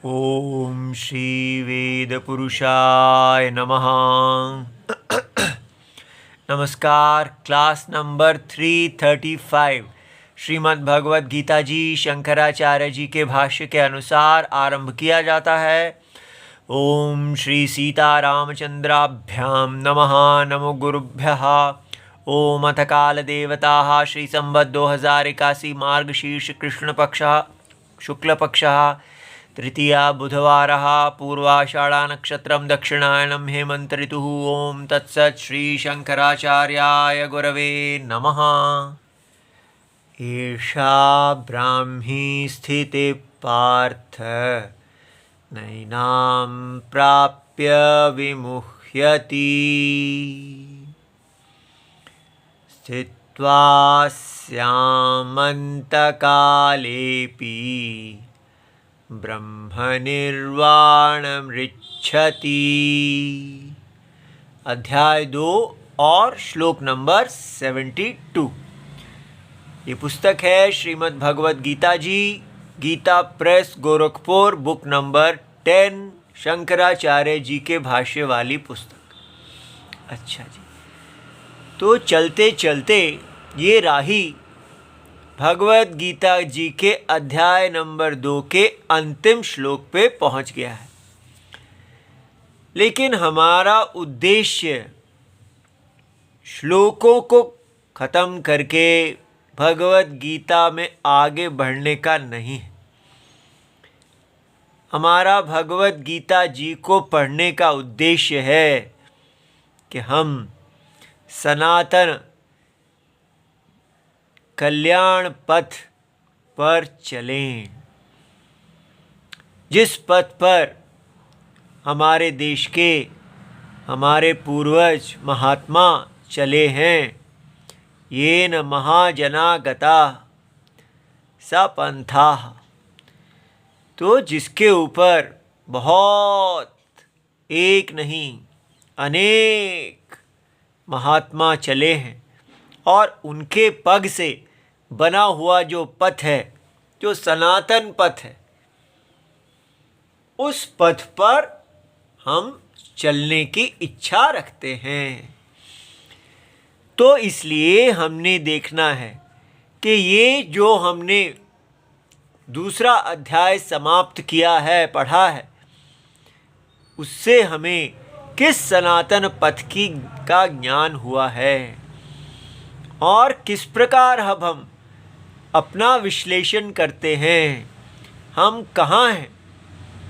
ओम श्री वेद पुरुषाय नमः। नमस्कार। क्लास नंबर 335 श्रीमद् भगवद गीता जी शंकराचार्य जी के भाष्य के अनुसार आरंभ किया जाता है। ओम श्री सीतारामचंद्राभ्याम नमः। नमो गुरुभ्यः। ओम अथ काल देवता श्री संवत् 2081 मार्गशीर्ष कृष्ण पक्षः शुक्ल पक्षः तृतीया बुधवारः पूर्वाषाढ़ा नक्षत्रं दक्षिणायनं हेमंत ऋतुः। ओम तत्सत् श्री शंकराचार्याय गुरवे नमः। एषा ब्राह्मी स्थितिः पार्थ नैनां प्राप्य विमुह्यति। स्थित्वा स्यामन्तकालेऽपि ब्रह्मनिर्वाणमृच्छति। अध्याय 2 और श्लोक नंबर 72। ये पुस्तक है Shrimad Bhagavad Gita ji, Gita press Gorakhpur, book number 10, Shankaracharya ji के भाष्य वाली पुस्तक। अच्छा जी, तो चलते चलते ये राही भगवद गीता जी के अध्याय नंबर 2 के अंतिम श्लोक पे पहुंच गया है। लेकिन हमारा उद्देश्य श्लोकों को खत्म करके भगवद गीता में आगे बढ़ने का नहीं है। हमारा भगवद गीता जी को पढ़ने का उद्देश्य है कि हम सनातन कल्याण पथ पर चलें, जिस पथ पर हमारे देश के हमारे पूर्वज महात्मा चले हैं। येन महाजना गता सपंथाः। तो जिसके ऊपर बहुत एक नहीं अनेक महात्मा चले हैं और उनके पग से बना हुआ जो पथ है, जो सनातन पथ है, उस पथ पर हम चलने की इच्छा रखते हैं। तो इसलिए हमने देखना है कि ये जो हमने दूसरा अध्याय समाप्त किया है, पढ़ा है, उससे हमें किस सनातन पथ का ज्ञान हुआ है और किस प्रकार अब हम अपना विश्लेषण करते हैं, हम कहाँ हैं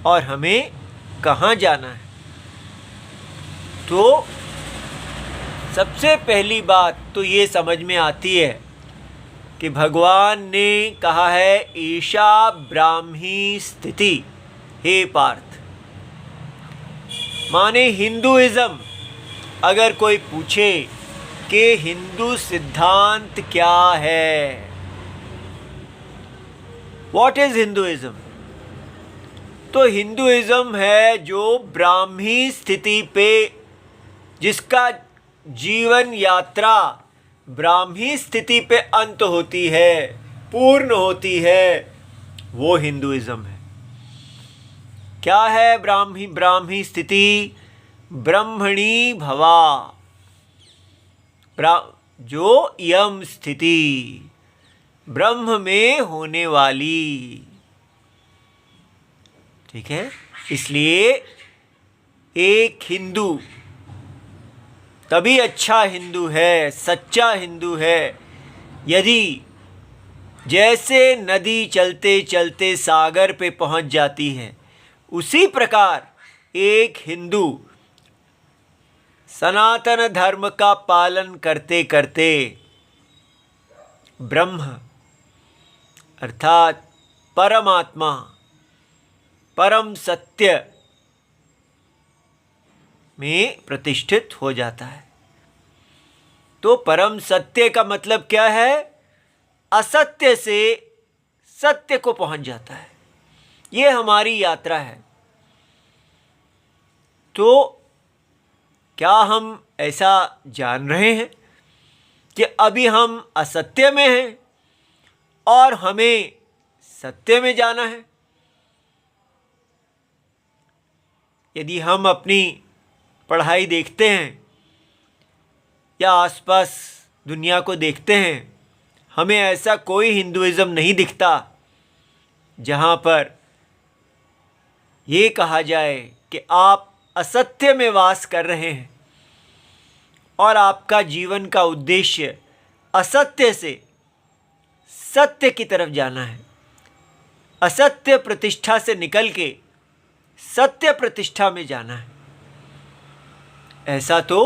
और हमें कहाँ जाना है। तो सबसे पहली बात तो ये समझ में आती है कि भगवान ने कहा है ईशा ब्राह्मी स्थिति। हे पार्थ, माने हिंदुइज्म। अगर कोई पूछे कि हिंदू सिद्धांत क्या है, व्हाट इज हिंदुइज्म, तो हिंदुइज्म है जो ब्राह्मी स्थिति पे, जिसका जीवन यात्रा ब्राह्मी स्थिति पे अंत होती है, पूर्ण होती है, वो हिंदुइज्म है। क्या है ब्राह्मी स्थिति? ब्रह्मणी भवा, जो यम स्थिति, ब्रह्म में होने वाली। ठीक है, इसलिए एक हिंदू तभी अच्छा हिंदू है, सच्चा हिंदू है, यदि जैसे नदी चलते चलते सागर पे पहुंच जाती है, उसी प्रकार एक हिंदू सनातन धर्म का पालन करते करते ब्रह्म अर्थात परमात्मा, परम सत्य में प्रतिष्ठित हो जाता है। तो परम सत्य का मतलब क्या है? असत्य से सत्य को पहुंच जाता है। ये हमारी यात्रा है। तो क्या हम ऐसा जान रहे हैं कि अभी हम असत्य में हैं और हमें सत्य में जाना है? यदि हम अपनी पढ़ाई देखते हैं या आसपास दुनिया को देखते हैं, हमें ऐसा कोई हिंदुइज़्म नहीं दिखता जहाँ पर ये कहा जाए कि आप असत्य में वास कर रहे हैं और आपका जीवन का उद्देश्य असत्य से सत्य की तरफ जाना है, असत्य प्रतिष्ठा से निकल के सत्य प्रतिष्ठा में जाना है। ऐसा तो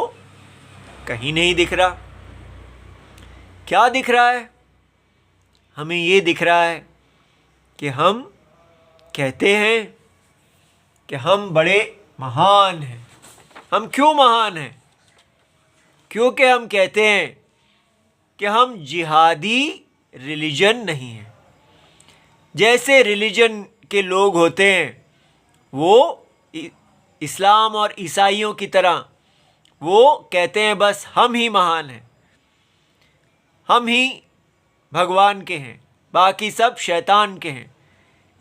कहीं नहीं दिख रहा। क्या दिख रहा है? हमें ये दिख रहा है कि हम कहते हैं कि हम बड़े महान हैं। हम क्यों महान हैं? क्योंकि हम कहते हैं कि हम जिहादी रिलीजन नहीं हैं। जैसे रिलीजन के लोग होते हैं वो इस्लाम और ईसाइयों की तरह वो कहते हैं बस हम ही महान हैं, हम ही भगवान के हैं, बाकी सब शैतान के हैं,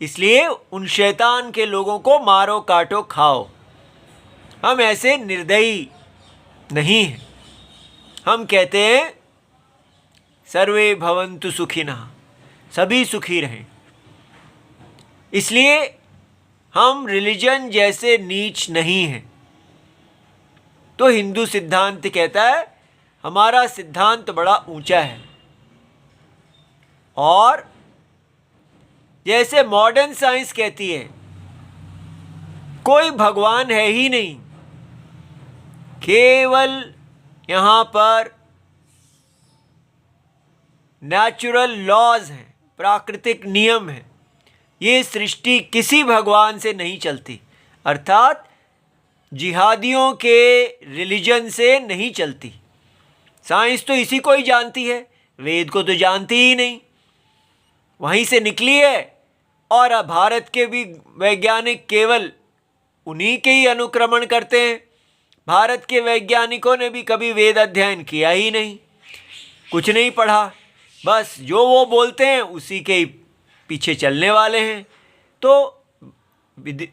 इसलिए उन शैतान के लोगों को मारो काटो खाओ। हम ऐसे निर्दयी नहीं हैं। हम कहते हैं सर्वे भवन्तु सुखिनः, सभी सुखी रहें। इसलिए हम रिलीजन जैसे नीच नहीं हैं। तो हिंदू सिद्धांत कहता है हमारा सिद्धांत बड़ा ऊंचा है। और जैसे मॉडर्न साइंस कहती है कोई भगवान है ही नहीं, केवल यहाँ पर नेचुरल लॉज हैं, प्राकृतिक नियम हैं, ये सृष्टि किसी भगवान से नहीं चलती, अर्थात जिहादियों के रिलीजन से नहीं चलती। साइंस तो इसी को ही जानती है, वेद को तो जानती ही नहीं, वहीं से निकली है। और अब भारत के भी वैज्ञानिक केवल उन्हीं के ही अनुक्रमण करते हैं। भारत के वैज्ञानिकों ने भी कभी वेद अध्ययन किया ही नहीं, कुछ नहीं पढ़ा, बस जो वो बोलते हैं उसी के पीछे चलने वाले हैं। तो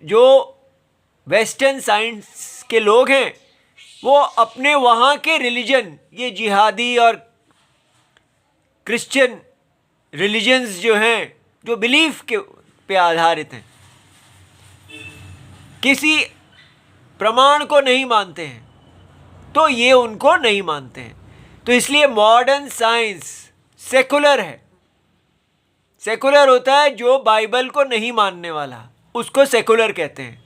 जो वेस्टर्न साइंस के लोग हैं वो अपने वहाँ के रिलीजन, ये जिहादी और क्रिश्चियन रिलीजन्स जो हैं, जो बिलीफ के पे आधारित हैं, किसी प्रमाण को नहीं मानते हैं, तो ये उनको नहीं मानते हैं। तो इसलिए मॉडर्न साइंस सेकुलर है। सेकुलर होता है जो बाइबल को नहीं मानने वाला, उसको सेकुलर कहते हैं।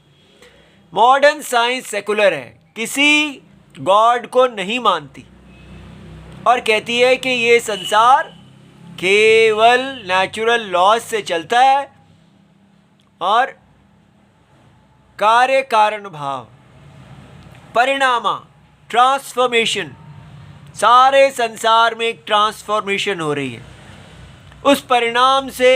मॉडर्न साइंस सेकुलर है, किसी गॉड को नहीं मानती और कहती है कि ये संसार केवल नेचुरल लॉज से चलता है और कार्य कारण भाव, परिणामा, ट्रांसफॉर्मेशन, सारे संसार में एक ट्रांसफॉर्मेशन हो रही है। उस परिणाम से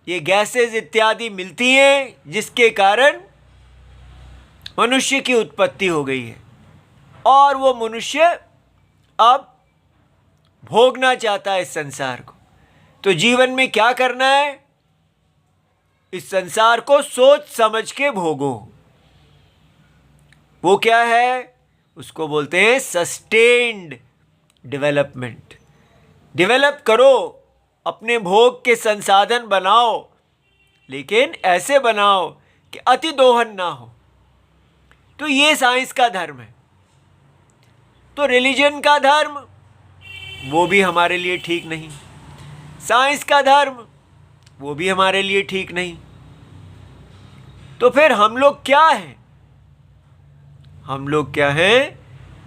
ये गैसेस इत्यादि मिलती हैं जिसके कारण मनुष्य की उत्पत्ति हो गई है और वो मनुष्य अब भोगना चाहता है इस संसार को। तो जीवन में क्या करना है? इस संसार को सोच समझ के भोगो। वो क्या है? उसको बोलते हैं सस्टेन्ड डेवलपमेंट। डेवलप करो, अपने भोग के संसाधन बनाओ, लेकिन ऐसे बनाओ कि अति दोहन ना हो। तो ये साइंस का धर्म है। तो रिलीजन का धर्म वो भी हमारे लिए ठीक नहीं, साइंस का धर्म वो भी हमारे लिए ठीक नहीं। तो फिर हम लोग क्या हैं? हम लोग क्या हैं?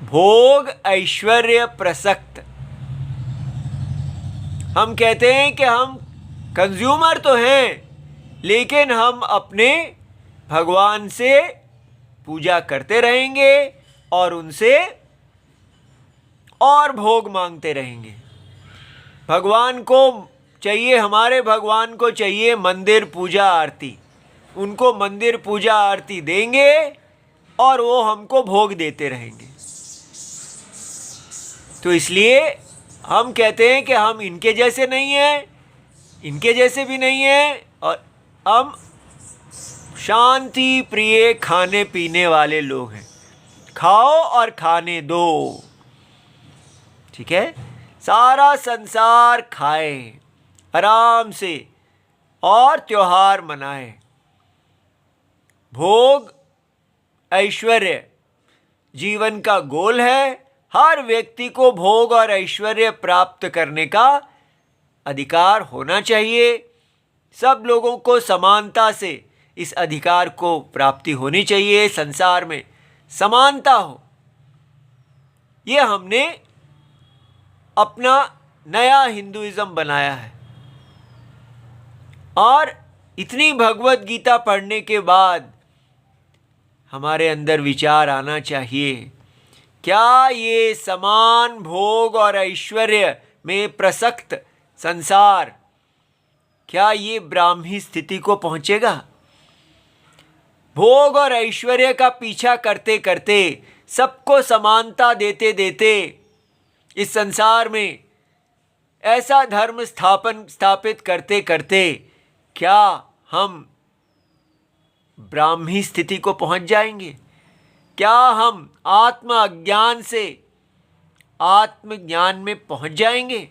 भोग ऐश्वर्य प्रसक्त। हम कहते हैं कि हम कंज्यूमर तो हैं, लेकिन हम अपने भगवान से पूजा करते रहेंगे और उनसे और भोग मांगते रहेंगे। भगवान को चाहिए, हमारे भगवान को चाहिए मंदिर पूजा आरती, उनको मंदिर पूजा आरती देंगे और वो हमको भोग देते रहेंगे। तो इसलिए हम कहते हैं कि हम इनके जैसे नहीं हैं, इनके जैसे भी नहीं हैं, और हम शांति प्रिय खाने पीने वाले लोग हैं। खाओ और खाने दो, ठीक है। सारा संसार खाए आराम से और त्योहार मनाए। भोग ऐश्वर्य जीवन का गोल है। हर व्यक्ति को भोग और ऐश्वर्य प्राप्त करने का अधिकार होना चाहिए। सब लोगों को समानता से इस अधिकार को प्राप्ति होनी चाहिए। संसार में समानता हो, ये हमने अपना नया हिंदुइज्म बनाया है। और इतनी भगवत गीता पढ़ने के बाद हमारे अंदर विचार आना चाहिए, क्या ये समान भोग और ऐश्वर्य में प्रसक्त संसार, क्या ये ब्राह्मी स्थिति को पहुंचेगा? भोग और ऐश्वर्य का पीछा करते करते, सबको समानता देते देते इस संसार में ऐसा धर्म स्थापित करते करते क्या हम ब्राह्मी स्थिति को पहुंच जाएंगे? क्या हम आत्म अज्ञान से आत्मज्ञान में पहुंच जाएंगे?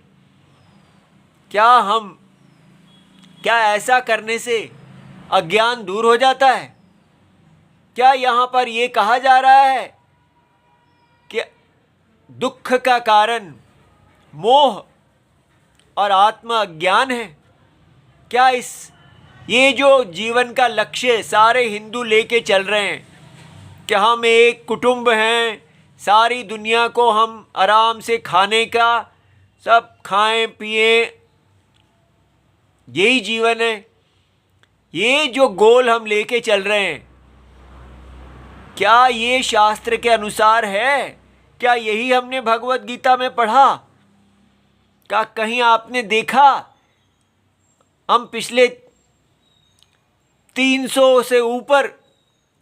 क्या ऐसा करने से अज्ञान दूर हो जाता है? क्या यहाँ पर ये कहा जा रहा है कि दुख का कारण मोह और आत्म अज्ञान है? क्या ये जो जीवन का लक्ष्य सारे हिंदू लेके चल रहे हैं कि हम एक कुटुंब हैं, सारी दुनिया को हम आराम से खाने का, सब खाएं पिएं, यही जीवन है, ये जो गोल हम लेके चल रहे हैं, क्या ये शास्त्र के अनुसार है? क्या यही हमने भगवत गीता में पढ़ा? क्या कहीं आपने देखा? हम पिछले 300 से ऊपर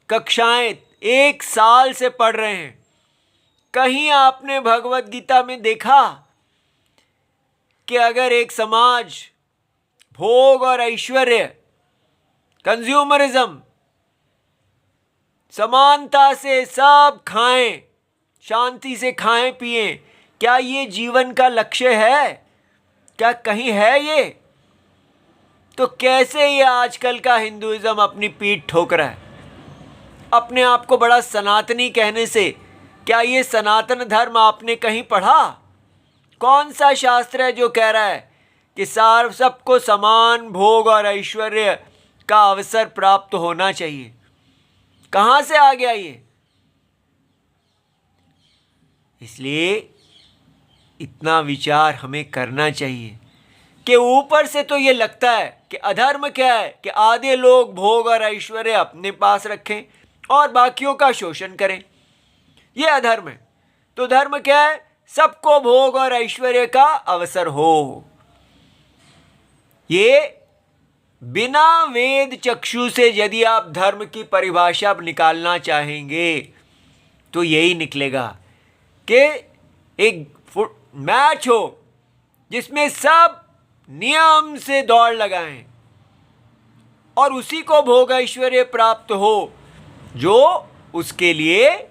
कक्षाएं 1 साल से पढ़ रहे हैं। कहीं आपने भगवत गीता में देखा कि अगर एक समाज भोग और ऐश्वर्य, कंज्यूमरिज्म, समानता से सब खाएं, शांति से खाएं पिएं, क्या ये जीवन का लक्ष्य है? क्या कहीं है ये? तो कैसे ये आजकल का हिंदुइज्म अपनी पीठ ठोक रहा है अपने आप को बड़ा सनातनी कहने से? क्या ये सनातन धर्म आपने कहीं पढ़ा? कौन सा शास्त्र है जो कह रहा है कि सबको समान भोग और ऐश्वर्य का अवसर प्राप्त होना चाहिए? कहाँ से आ गया ये? इसलिए इतना विचार हमें करना चाहिए कि ऊपर से तो ये लगता है कि अधर्म क्या है कि आधे लोग भोग और ऐश्वर्य अपने पास रखें और बाकियों का शोषण करें, ये अधर्म है। तो धर्म क्या है? सबको भोग और ऐश्वर्य का अवसर हो। ये बिना वेद चक्षु से यदि आप धर्म की परिभाषा निकालना चाहेंगे तो यही निकलेगा कि एक मैच हो जिसमें सब नियम से दौड़ लगाएं और उसी को भोग ऐश्वर्य प्राप्त हो जो उसके लिए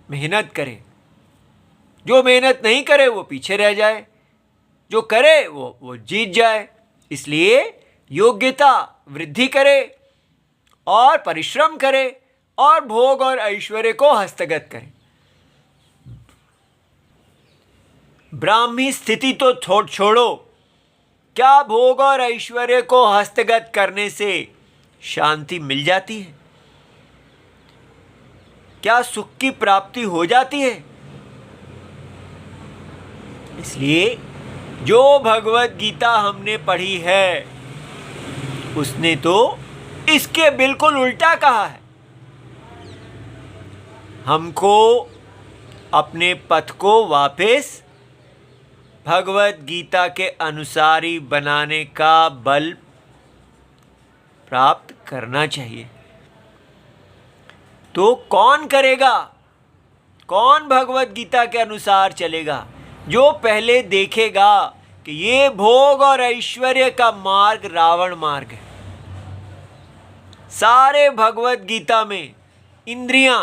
मेहनत करे। जो मेहनत नहीं करे वो पीछे रह जाए, जो करे वो जीत जाए। इसलिए योग्यता वृद्धि करे और परिश्रम करे और भोग और ऐश्वर्य को हस्तगत करे। ब्राह्मी स्थिति तो छोड़ो, क्या भोग और ऐश्वर्य को हस्तगत करने से शांति मिल जाती है? क्या सुख की प्राप्ति हो जाती है? इसलिए जो भगवत गीता हमने पढ़ी है उसने तो इसके बिल्कुल उल्टा कहा है। हमको अपने पथ को वापस भगवत गीता के अनुसारी बनाने का बल प्राप्त करना चाहिए। तो कौन करेगा? कौन भगवत गीता के अनुसार चलेगा? जो पहले देखेगा कि ये भोग और ऐश्वर्य का मार्ग रावण मार्ग है, सारे भगवत गीता में इंद्रियां,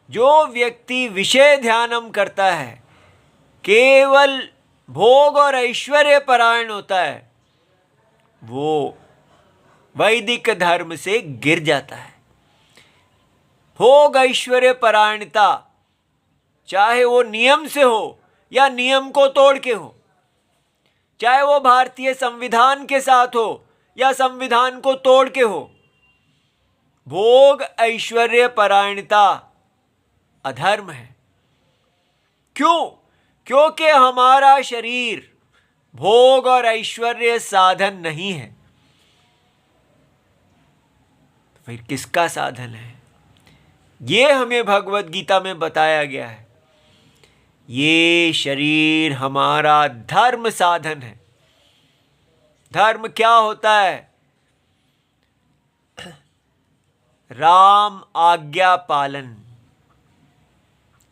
जो व्यक्ति विषय ध्यानम करता है, केवल भोग और ऐश्वर्य परायण होता है, वो वैदिक धर्म से गिर जाता है। भोग ऐश्वर्य परायणता चाहे वो नियम से हो या नियम को तोड़ के हो, चाहे वो भारतीय संविधान के साथ हो या संविधान को तोड़ के हो, भोग ऐश्वर्य परायणता अधर्म है। क्यों? क्योंकि हमारा शरीर भोग और ऐश्वर्य साधन नहीं है। फिर किसका साधन है? ये हमें भगवत गीता में बताया गया है। ये शरीर हमारा धर्म साधन है। धर्म क्या होता है? राम आज्ञा पालन।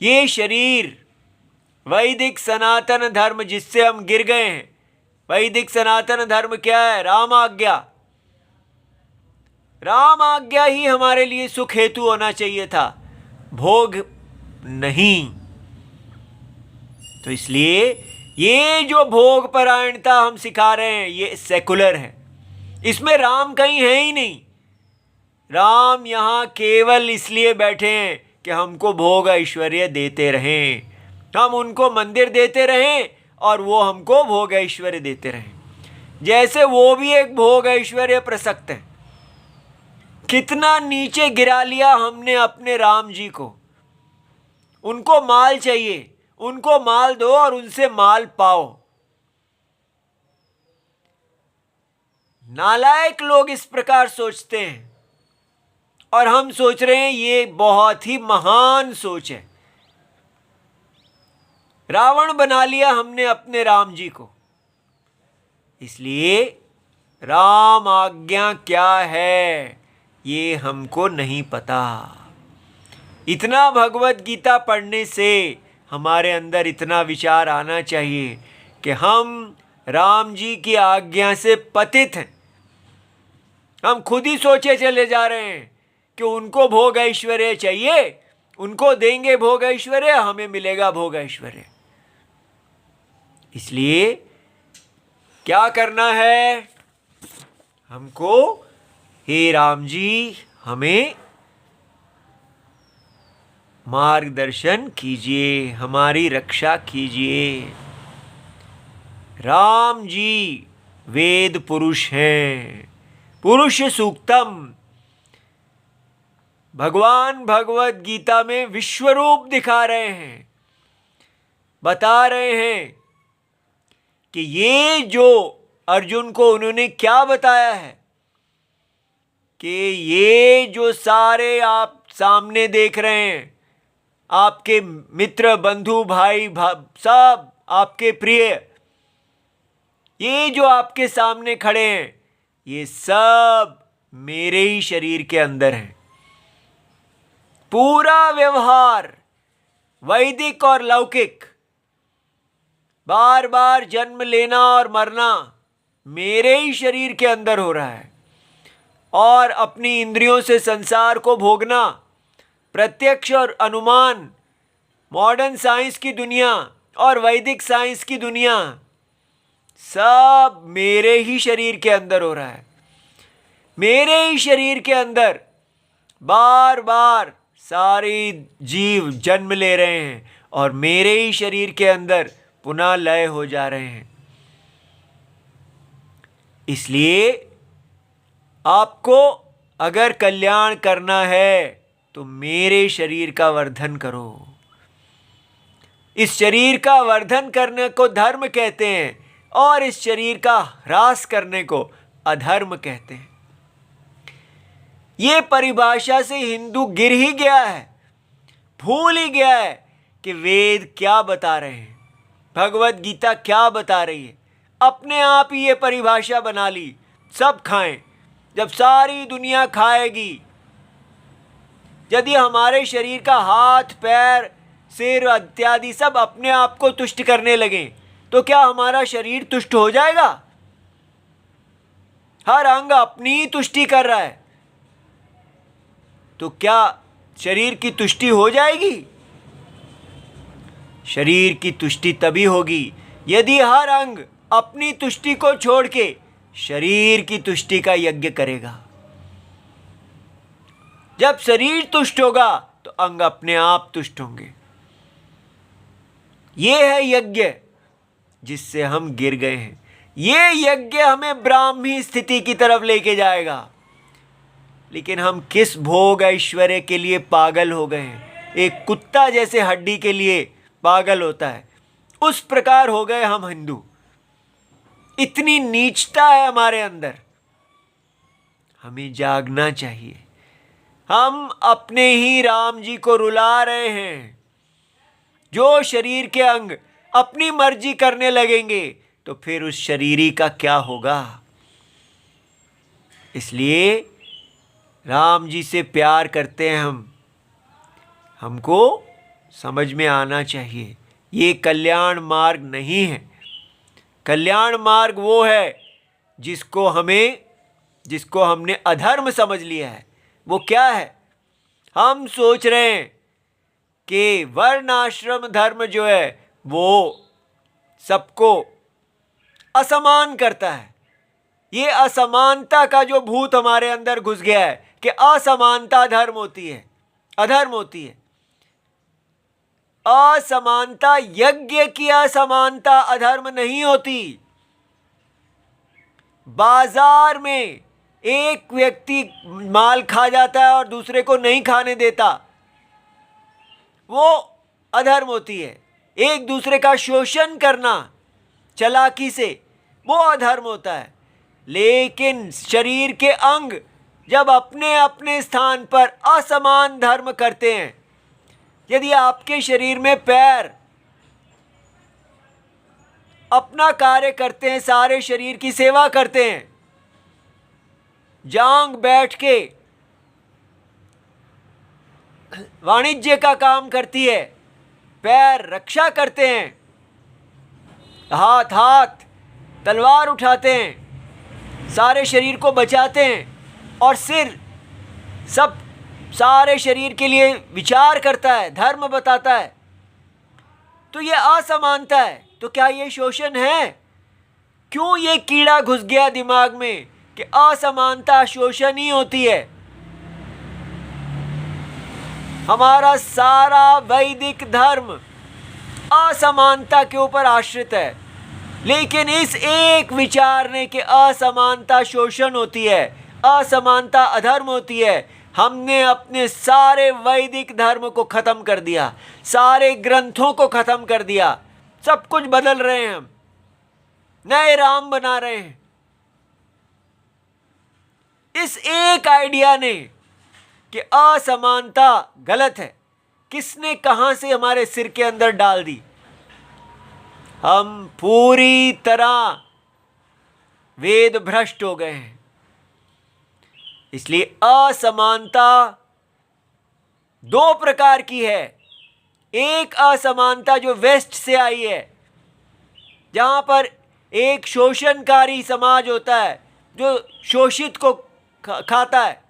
ये शरीर वैदिक सनातन धर्म जिससे हम गिर गए हैं, वैदिक सनातन धर्म क्या है? राम आज्ञा। राम आज्ञा ही हमारे लिए सुख हेतु होना चाहिए था, भोग नहीं। तो इसलिए ये जो भोग परायणता हम सिखा रहे हैं, ये सेकुलर है। इसमें राम कहीं है ही नहीं। राम यहाँ केवल इसलिए बैठे हैं कि हमको भोग ऐश्वर्य देते रहें, हम उनको मंदिर देते रहें और वो हमको भोग ऐश्वर्य देते रहें। जैसे वो भी एक भोग ऐश्वर्य प्रसक्त है। कितना नीचे गिरा लिया हमने अपने राम जी को। उनको माल चाहिए, उनको माल दो और उनसे माल पाओ। नालायक लोग इस प्रकार सोचते हैं और हम सोच रहे हैं ये बहुत ही महान सोच है। रावण बना लिया हमने अपने राम जी को। इसलिए राम आज्ञा क्या है ये हमको नहीं पता। इतना भगवत गीता पढ़ने से हमारे अंदर इतना विचार आना चाहिए कि हम राम जी की आज्ञा से पतित हैं। हम खुद ही सोचे चले जा रहे हैं कि उनको भोग ऐश्वर्य चाहिए, उनको देंगे भोग ऐश्वर्य, हमें मिलेगा भोग ऐश्वर्य। इसलिए क्या करना है हमको? हे राम जी, हमें मार्गदर्शन कीजिए, हमारी रक्षा कीजिए। राम जी वेद पुरुष हैं, पुरुष सूक्तम। भगवान भगवत गीता में विश्वरूप दिखा रहे हैं, बता रहे हैं कि ये जो अर्जुन को उन्होंने क्या बताया है कि ये जो सारे आप सामने देख रहे हैं, आपके मित्र बंधु भाई सब आपके प्रिय, ये जो आपके सामने खड़े हैं, ये सब मेरे ही शरीर के अंदर हैं। पूरा व्यवहार वैदिक और लौकिक, बार बार जन्म लेना और मरना मेरे ही शरीर के अंदर हो रहा है। और अपनी इंद्रियों से संसार को भोगना, प्रत्यक्ष और अनुमान, मॉडर्न साइंस की दुनिया और वैदिक साइंस की दुनिया, सब मेरे ही शरीर के अंदर हो रहा है। मेरे ही शरीर के अंदर बार बार सारे जीव जन्म ले रहे हैं और मेरे ही शरीर के अंदर पुनः लय हो जा रहे हैं। इसलिए आपको अगर कल्याण करना है तो मेरे शरीर का वर्धन करो। इस शरीर का वर्धन करने को धर्म कहते हैं और इस शरीर का ह्रास करने को अधर्म कहते हैं। ये परिभाषा से हिंदू गिर ही गया है, भूल ही गया है कि वेद क्या बता रहे हैं, भगवत गीता क्या बता रही है। अपने आप ही ये परिभाषा बना ली, सब खाएं। जब सारी दुनिया खाएगी, यदि हमारे शरीर का हाथ पैर सिर इत्यादि सब अपने आप को तुष्ट करने लगे तो क्या हमारा शरीर तुष्ट हो जाएगा? हर अंग अपनी ही तुष्टि कर रहा है, तो क्या शरीर की तुष्टि हो जाएगी? शरीर की तुष्टि तभी होगी यदि हर अंग अपनी तुष्टि को छोड़ के शरीर की तुष्टि का यज्ञ करेगा। जब शरीर तुष्ट होगा तो अंग अपने आप तुष्ट होंगे। ये है यज्ञ जिससे हम गिर गए हैं। ये यज्ञ हमें ब्राह्मी स्थिति की तरफ लेके जाएगा। लेकिन हम किस भोग ऐश्वर्य के लिए पागल हो गए हैं। एक कुत्ता जैसे हड्डी के लिए पागल होता है, उस प्रकार हो गए हम हिंदू। इतनी नीचता है हमारे अंदर। हमें जागना चाहिए। हम अपने ही राम जी को रुला रहे हैं। जो शरीर के अंग अपनी मर्जी करने लगेंगे तो फिर उस शरीरी का क्या होगा। इसलिए राम जी से प्यार करते हैं हमको समझ में आना चाहिए ये कल्याण मार्ग नहीं है। कल्याण मार्ग वो है जिसको हमने अधर्म समझ लिया है। वो क्या है? हम सोच रहे हैं कि वर्ण आश्रम धर्म जो है वो सबको असमान करता है। ये असमानता का जो भूत हमारे अंदर घुस गया है कि असमानता धर्म होती है, अधर्म होती है। असमानता, यज्ञ की असमानता अधर्म नहीं होती। बाजार में एक व्यक्ति माल खा जाता है और दूसरे को नहीं खाने देता, वो अधर्म होती है। एक दूसरे का शोषण करना चालाकी से, वो अधर्म होता है। लेकिन शरीर के अंग जब अपने अपने स्थान पर असमान धर्म करते हैं, यदि आपके शरीर में पैर अपना कार्य करते हैं, सारे शरीर की सेवा करते हैं, जांग बैठ के वाणिज्य का काम करती है, पैर रक्षा करते हैं, हाथ तलवार उठाते हैं, सारे शरीर को बचाते हैं, और सिर सब सारे शरीर के लिए विचार करता है, धर्म बताता है, तो ये असमानता है। तो क्या ये शोषण है? क्यों ये कीड़ा घुस गया दिमाग में कि असमानता शोषण ही होती है? हमारा सारा वैदिक धर्म असमानता के ऊपर आश्रित है। लेकिन इस एक विचार ने कि असमानता शोषण होती है, असमानता अधर्म होती है, हमने अपने सारे वैदिक धर्म को खत्म कर दिया, सारे ग्रंथों को खत्म कर दिया, सब कुछ बदल रहे हैं, हम नए राम बना रहे हैं। इस एक आइडिया ने कि असमानता गलत है, किसने कहां से हमारे सिर के अंदर डाल दी? हम पूरी तरह वेद भ्रष्ट हो गए हैं। इसलिए असमानता दो प्रकार की है। एक असमानता जो वेस्ट से आई है, जहां पर एक शोषणकारी समाज होता है जो शोषित को खाता है।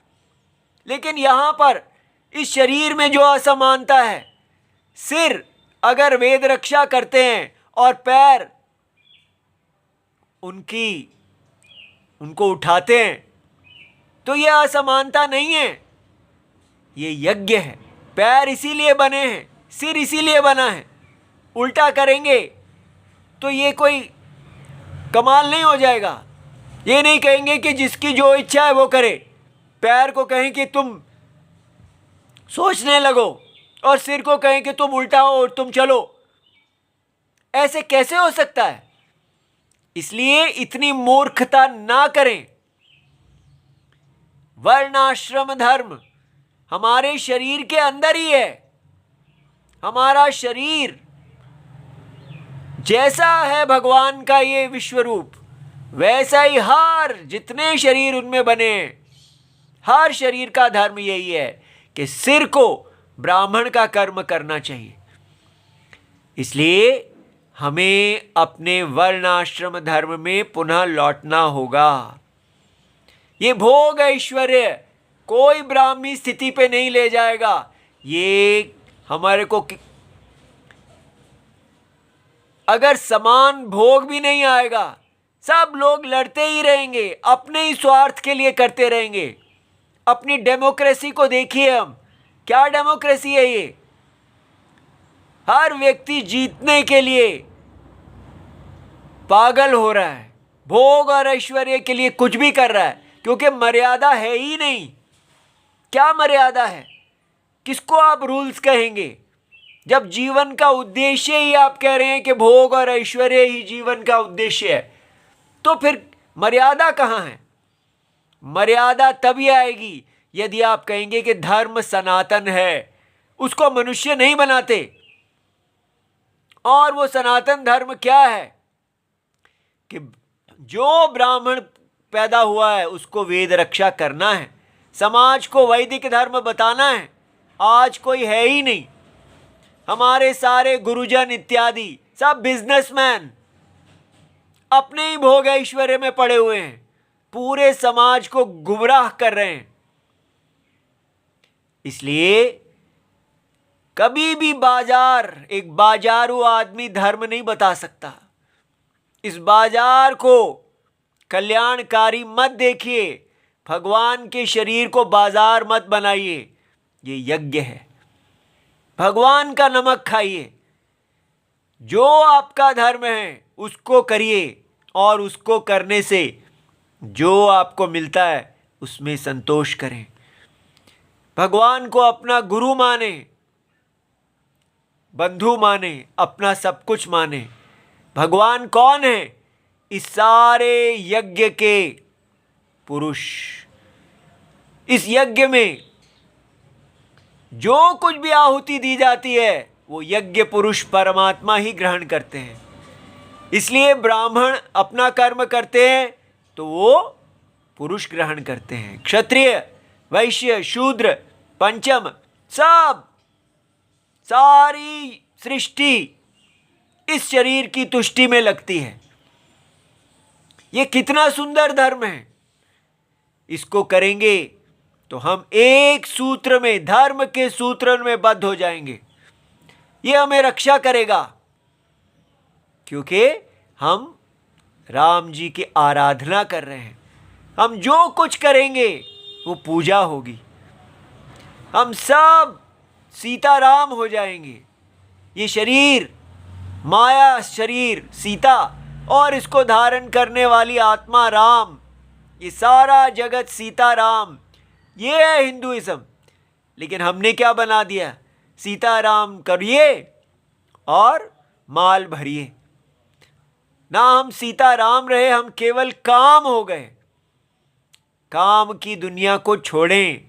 लेकिन यहां पर इस शरीर में जो असमानता है, सिर अगर वेद रक्षा करते हैं और पैर उनको उठाते हैं, तो यह असमानता नहीं है, ये यज्ञ है। पैर इसीलिए बने हैं, सिर इसीलिए बना है। उल्टा करेंगे तो ये कोई कमाल नहीं हो जाएगा। ये नहीं कहेंगे कि जिसकी जो इच्छा है वो करे, पैर को कहें कि तुम सोचने लगो और सिर को कहें कि तुम उल्टा हो और तुम चलो। ऐसे कैसे हो सकता है? इसलिए इतनी मूर्खता ना करें। वर्णाश्रम धर्म हमारे शरीर के अंदर ही है। हमारा शरीर जैसा है भगवान का ये विश्व रूप, वैसा ही हर जितने शरीर उनमें बने हैं, हर शरीर का धर्म यही है कि सिर को ब्राह्मण का कर्म करना चाहिए। इसलिए हमें अपने वर्णाश्रम धर्म में पुनः लौटना होगा। ये भोग ऐश्वर्य कोई ब्राह्मी स्थिति पे नहीं ले जाएगा। ये हमारे को अगर समान भोग भी नहीं आएगा, सब लोग लड़ते ही रहेंगे, अपने ही स्वार्थ के लिए करते रहेंगे। अपनी डेमोक्रेसी को देखिए, हम क्या डेमोक्रेसी है ये। हर व्यक्ति जीतने के लिए पागल हो रहा है, भोग और ऐश्वर्य के लिए कुछ भी कर रहा है, क्योंकि मर्यादा है ही नहीं। क्या मर्यादा है? किसको आप रूल्स कहेंगे जब जीवन का उद्देश्य ही आप कह रहे हैं कि भोग और ऐश्वर्य ही जीवन का उद्देश्य है? तो फिर मर्यादा कहाँ है? मर्यादा तभी आएगी यदि आप कहेंगे कि धर्म सनातन है, उसको मनुष्य नहीं बनाते। और वो सनातन धर्म क्या है कि जो ब्राह्मण पैदा हुआ है उसको वेद रक्षा करना है, समाज को वैदिक धर्म बताना है। आज कोई है ही नहीं। हमारे सारे गुरुजन इत्यादि सब बिजनेसमैन अपने ही भोग ऐश्वर्य में पड़े हुए हैं, पूरे समाज को गुमराह कर रहे हैं। इसलिए कभी भी एक बाजारू आदमी धर्म नहीं बता सकता। इस बाजार को कल्याणकारी मत देखिए, भगवान के शरीर को बाजार मत बनाइए। ये यज्ञ है, भगवान का नमक खाइए। जो आपका धर्म है उसको करिए, और उसको करने से जो आपको मिलता है उसमें संतोष करें। भगवान को अपना गुरु माने, बंधु माने, अपना सब कुछ माने। भगवान कौन है? इस सारे यज्ञ के पुरुष। इस यज्ञ में जो कुछ भी आहुति दी जाती है वो यज्ञ पुरुष परमात्मा ही ग्रहण करते हैं। इसलिए ब्राह्मण अपना कर्म करते हैं तो वो पुरुष ग्रहण करते हैं। क्षत्रिय, वैश्य, शूद्र, पंचम, सब सारी सृष्टि इस शरीर की तुष्टि में लगती है। ये कितना सुंदर धर्म है। इसको करेंगे तो हम एक सूत्र में, धर्म के सूत्र में बद्ध हो जाएंगे। ये हमें रक्षा करेगा, क्योंकि हम राम जी की आराधना कर रहे हैं। हम जो कुछ करेंगे वो पूजा होगी। हम सब सीताराम हो जाएंगे। ये शरीर, माया शरीर सीता, और इसको धारण करने वाली आत्मा राम, ये सारा जगत सीताराम। ये है हिंदुइज्म। लेकिन हमने क्या बना दिया? सीताराम करिए और माल भरिए। ना हम सीताराम रहे, हम केवल काम हो गए। काम की दुनिया को छोड़ें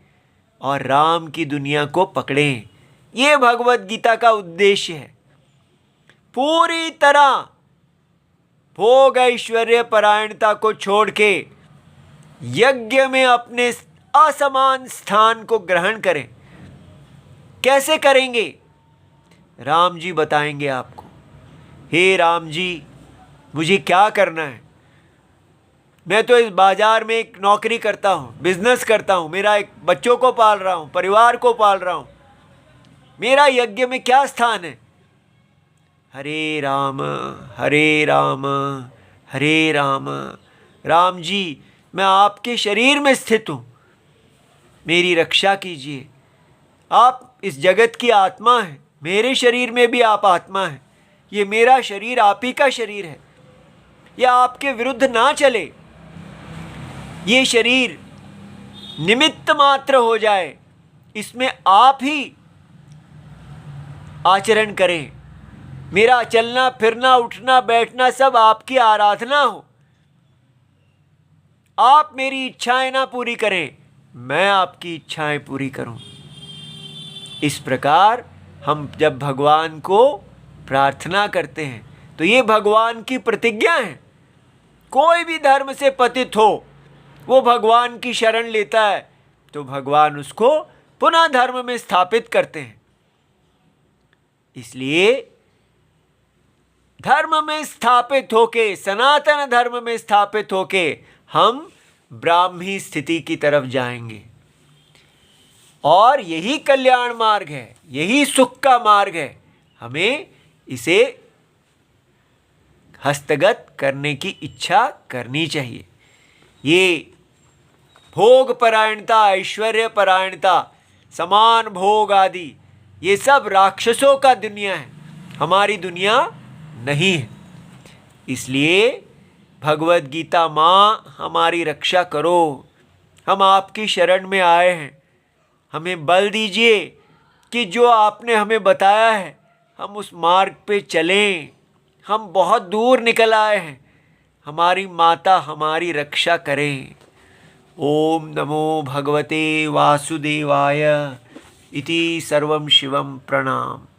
और राम की दुनिया को पकड़ें। ये भगवत गीता का उद्देश्य है। पूरी तरह भोग ऐश्वर्य परायणता को छोड़ के यज्ञ में अपने असमान स्थान को ग्रहण करें। कैसे करेंगे? राम जी बताएंगे आपको। हे राम जी, मुझे क्या करना है? मैं तो इस बाजार में एक नौकरी करता हूँ, बिजनेस करता हूँ, मेरा एक बच्चों को पाल रहा हूँ, परिवार को पाल रहा हूँ। मेरा यज्ञ में क्या स्थान है? हरे राम हरे राम हरे राम। राम जी, मैं आपके शरीर में स्थित हूँ, मेरी रक्षा कीजिए। आप इस जगत की आत्मा हैं, मेरे शरीर में भी आप आत्मा हैं। ये मेरा शरीर आप ही का शरीर है, यह आपके विरुद्ध ना चले। ये शरीर निमित्त मात्र हो जाए, इसमें आप ही आचरण करें। मेरा चलना फिरना उठना बैठना सब आपकी आराधना हो। आप मेरी इच्छाएं ना पूरी करें, मैं आपकी इच्छाएं पूरी करूं। इस प्रकार हम जब भगवान को प्रार्थना करते हैं तो ये भगवान की प्रतिज्ञा है। कोई भी धर्म से पतित हो, वो भगवान की शरण लेता है तो भगवान उसको पुनः धर्म में स्थापित करते हैं। इसलिए धर्म में स्थापित होके, सनातन धर्म में स्थापित होके हम ब्राह्मी स्थिति की तरफ जाएंगे। और यही कल्याण मार्ग है, यही सुख का मार्ग है। हमें इसे हस्तगत करने की इच्छा करनी चाहिए। ये भोग परायणता, ऐश्वर्य परायणता, समान भोग आदि, ये सब राक्षसों का दुनिया है, हमारी दुनिया नहीं है। इसलिए भगवत गीता माँ हमारी रक्षा करो। हम आपकी शरण में आए हैं। हमें बल दीजिए कि जो आपने हमें बताया है हम उस मार्ग पे चलें। हम बहुत दूर निकल आए हैं, हमारी माता हमारी रक्षा करें। ओम नमो भगवते वासुदेवाय इति सर्वं शिवं प्रणाम।